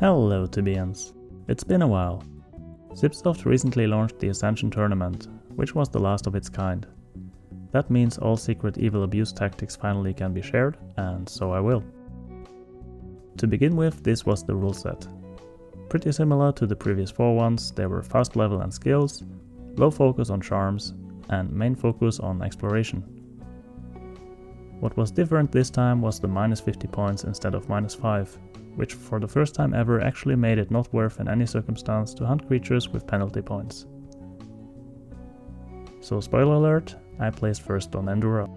Hello Tibians! It's been a while. Cips recently launched the Ascension tournament, which was the last of its kind. That means all secret evil abuse tactics finally can be shared, and so I will. To begin with, this was the rule set. Pretty similar to the previous 4 ones, there were fast level and skills, low focus on charms, and main focus on exploration. What was different this time was the minus 50 points instead of minus 5, which for the first time ever actually made it not worth in any circumstance to hunt creatures with penalty points. So spoiler alert, I placed first on Enduro.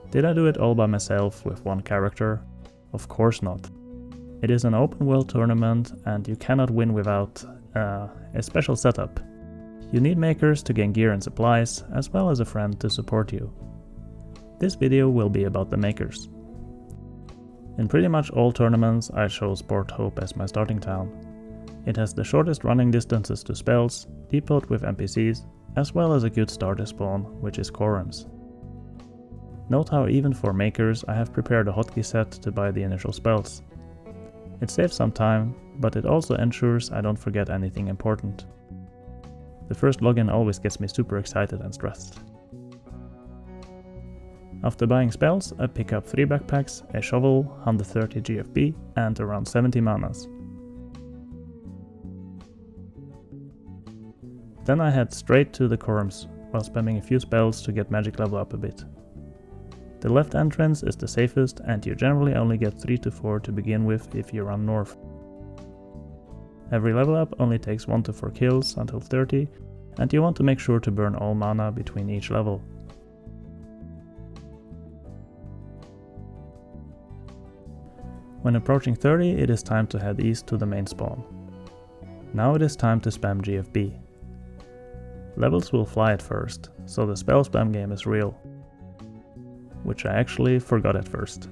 Did I do it all by myself with one character? Of course not. It is an open world tournament and you cannot win without a special setup. You need makers to gain gear and supplies, as well as a friend to support you. This video will be about the makers. In pretty much all tournaments I chose Port Hope as my starting town. It has the shortest running distances to spells, depot with NPCs, as well as a good starter spawn, which is Quorums. Note how even for makers I have prepared a hotkey set to buy the initial spells. It saves some time, but it also ensures I don't forget anything important. The first login always gets me super excited and stressed. After buying spells, I pick up 3 backpacks, a shovel, 130 GFP and around 70 manas. Then I head straight to the Quorums, while spamming a few spells to get magic level up a bit. The left entrance is the safest and you generally only get 3 to 4 to begin with if you run north. Every level up only takes 1 to 4 kills until 30, and you want to make sure to burn all mana between each level. When approaching 30, it is time to head east to the main spawn. Now it is time to spam GFB. Levels will fly at first, so the spell spam game is real. Which I actually forgot at first.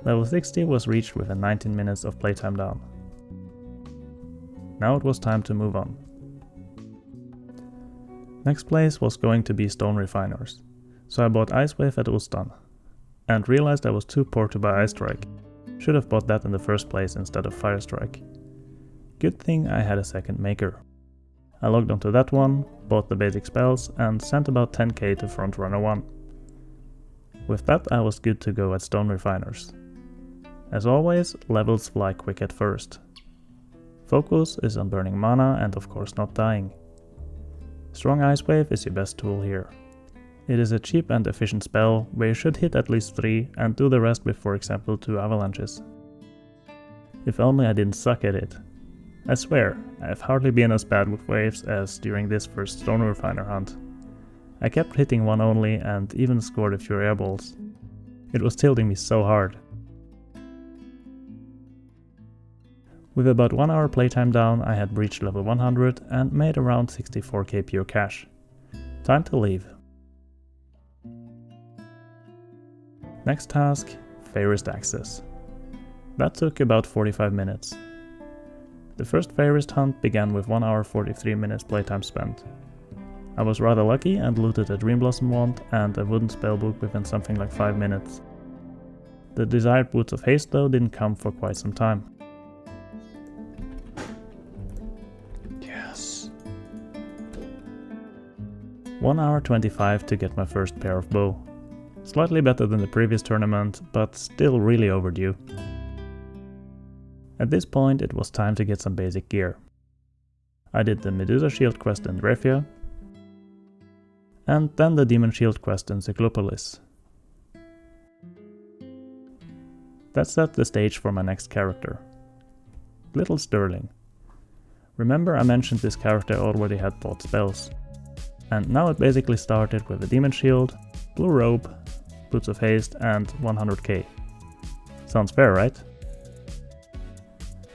Level 60 was reached within 19 minutes of playtime down. Now it was time to move on. Next place was going to be Stone Refiners, so I bought Ice Wave at Ustan. And realized I was too poor to buy Ice Strike. Should have bought that in the first place instead of Fire Strike. Good thing I had a second maker. I logged onto that one, bought the basic spells and sent about 10k to Frontrunner 1. With that I was good to go at Stone Refiners. As always, levels fly quick at first. Focus is on burning mana and of course not dying. Strong Ice Wave is your best tool here. It is a cheap and efficient spell where you should hit at least 3 and do the rest with for example 2 avalanches. If only I didn't suck at it. I swear, I have hardly been as bad with waves as during this first Stone Refiner hunt. I kept hitting one only and even scored a few airballs. It was tilting me so hard. With about 1 hour playtime down I had reached level 100 and made around 64k pure cash. Time to leave. Next task, Fairest Access. That took about 45 minutes. The first Fairest hunt began with 1 hour 43 minutes playtime spent. I was rather lucky and looted a Dream Blossom wand and a wooden spellbook within something like 5 minutes. The desired Boots of Haste though didn't come for quite some time. Yes. 1 hour 25 to get my first pair of bow. Slightly better than the previous tournament, but still really overdue. At this point it was time to get some basic gear. I did the Medusa Shield quest in Drefia, and then the Demon Shield quest in Cyclopolis. That set the stage for my next character. Little Sterling. Remember I mentioned this character already had bought spells. And now it basically started with a Demon Shield, Blue Robe, Boots of Haste and 100k. Sounds fair, right?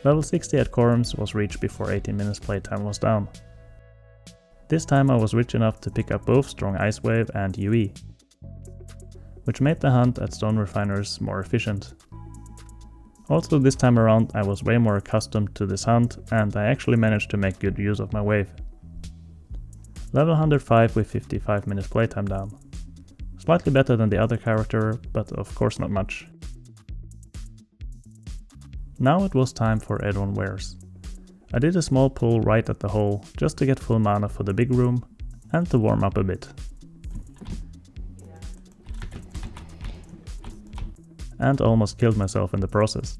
Level 60 at Quorums was reached before 18 minutes playtime was down. This time I was rich enough to pick up both Strong Ice Wave and UE, which made the hunt at Stone Refiners more efficient. Also this time around I was way more accustomed to this hunt and I actually managed to make good use of my wave. Level 105 with 55 minutes playtime down. Slightly better than the other character, but of course not much. Now it was time for add-on wares. I did a small pull right at the hole just to get full mana for the big room and to warm up a bit. And almost killed myself in the process.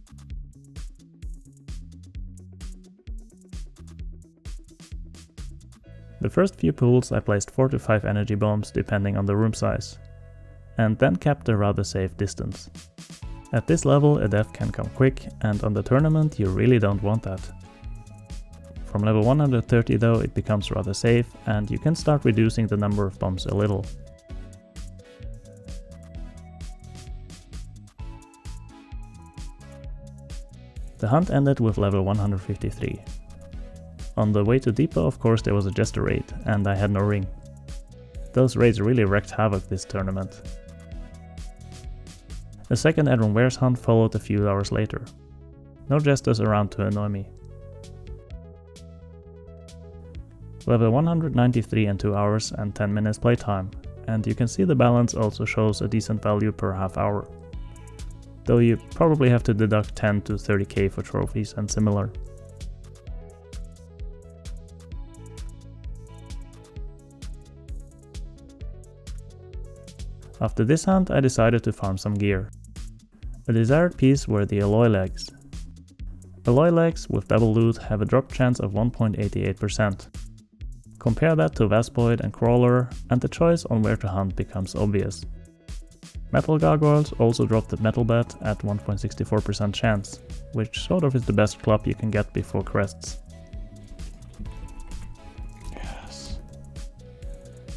The first few pools I placed 4 to 5 energy bombs depending on the room size, and then kept a rather safe distance. At this level a death can come quick, and on the tournament you really don't want that. From level 130 though it becomes rather safe, and you can start reducing the number of bombs a little. The hunt ended with level 153. On the way to depot of course there was a jester raid, and I had no ring. Those raids really wreaked havoc this tournament. A second add-on wares hunt followed a few hours later. No jesters around to annoy me. Level 193 in 2 hours and 10 minutes playtime, and you can see the balance also shows a decent value per half hour. Though you probably have to deduct 10 to 30k for trophies and similar. After this hunt I decided to farm some gear. A desired piece were the alloy legs. Alloy legs with double loot have a drop chance of 1.88%. Compare that to Vaspoid and Crawler and the choice on where to hunt becomes obvious. Metal Gargoyles also drop the metal bat at 1.64% chance, which sort of is the best club you can get before crests. Yes.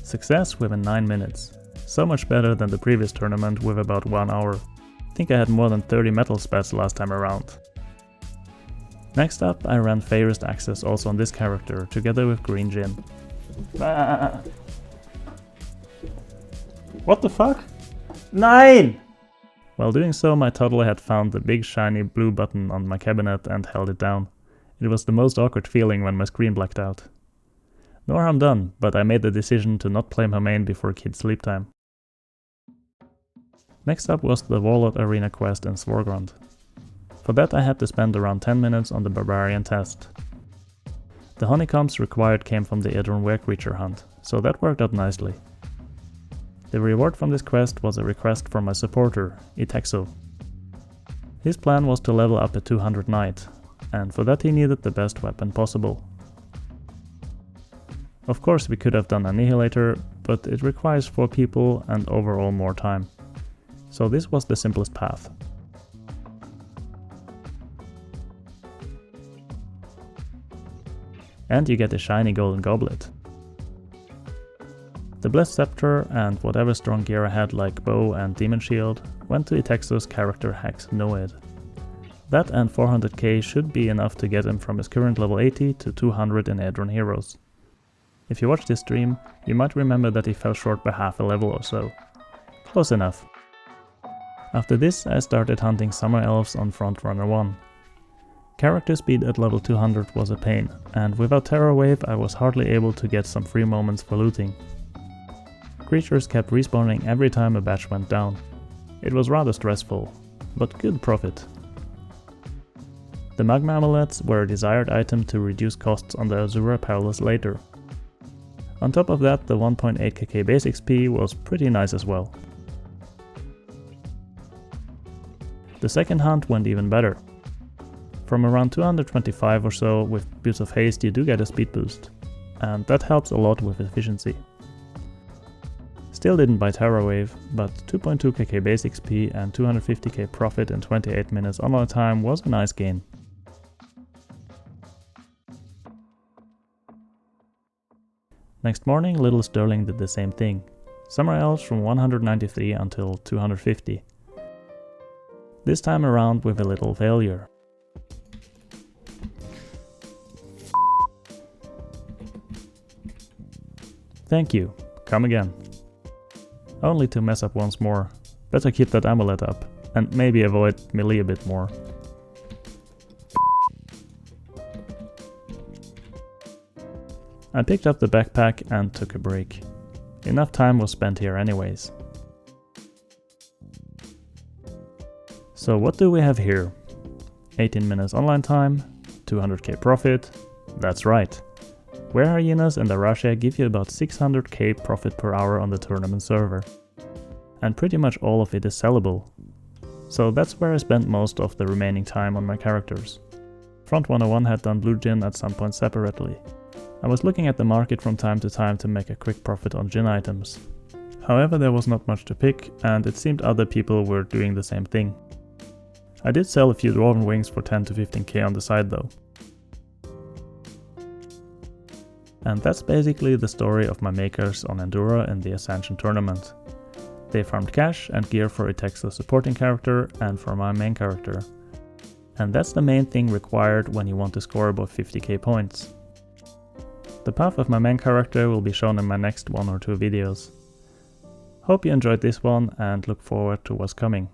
Success within 9 minutes. So much better than the previous tournament with about 1 hour. I think I had more than 30 metal spats last time around. Next up I ran Fairest Access also on this character, together with Green Jin. What the fuck? Nein! While doing so my toddler had found the big shiny blue button on my cabinet and held it down. It was the most awkward feeling when my screen blacked out. No harm done, but I made the decision to not play my main before kids' sleep time. Next up was the Warlord Arena quest in Svorgrund. For that I had to spend around 10 minutes on the Barbarian test. The honeycombs required came from the Idrun Were creature hunt, so that worked out nicely. The reward from this quest was a request from my supporter, Itexo. His plan was to level up a 200 knight, and for that he needed the best weapon possible. Of course we could have done Annihilator, but it requires 4 people and overall more time. So this was the simplest path. And you get a shiny golden goblet. The Blessed Scepter and whatever strong gear I had like bow and demon shield went to Itexo's character Hex Noid. That and 400k should be enough to get him from his current level 80 to 200 in Edron Heroes. If you watched this stream, you might remember that he fell short by half a level or so. Close enough. After this I started hunting Summer Elves on Frontrunner 1. Character speed at level 200 was a pain, and without Terror Wave I was hardly able to get some free moments for looting. Creatures kept respawning every time a batch went down. It was rather stressful, but good profit. The Magma Amulets were a desired item to reduce costs on the Azura Perilous later. On top of that, the 1.8kk base XP was pretty nice as well. The second hunt went even better. From around 225 or so with Boots of Haste you do get a speed boost, and that helps a lot with efficiency. Still didn't buy Terror Wave, but 2.2kk base XP and 250k profit in 28 minutes online time was a nice gain. Next morning Little Sterling did the same thing. Summer Elves from 193 until 250. This time around with a little failure. Thank you, come again. Only to mess up once more. Better keep that amulet up, and maybe avoid melee a bit more. I picked up the backpack and took a break. Enough time was spent here anyways. So what do we have here? 18 minutes online time, 200k profit. That's right. Were hyenas and Arashia give you about 600k profit per hour on the tournament server. And pretty much all of it is sellable. So that's where I spent most of the remaining time on my characters. Front 101 had done blue gin at some point separately. I was looking at the market from time to time to make a quick profit on gin items. However, there was not much to pick, and it seemed other people were doing the same thing. I did sell a few Dwarven Wings for 10 to 15k on the side though. And that's basically the story of my makers on Endura in the Ascension tournament. They farmed cash and gear for Itex's supporting character and for my main character. And that's the main thing required when you want to score above 50k points. The path of my main character will be shown in my next 1 or 2 videos. Hope you enjoyed this one and look forward to what's coming.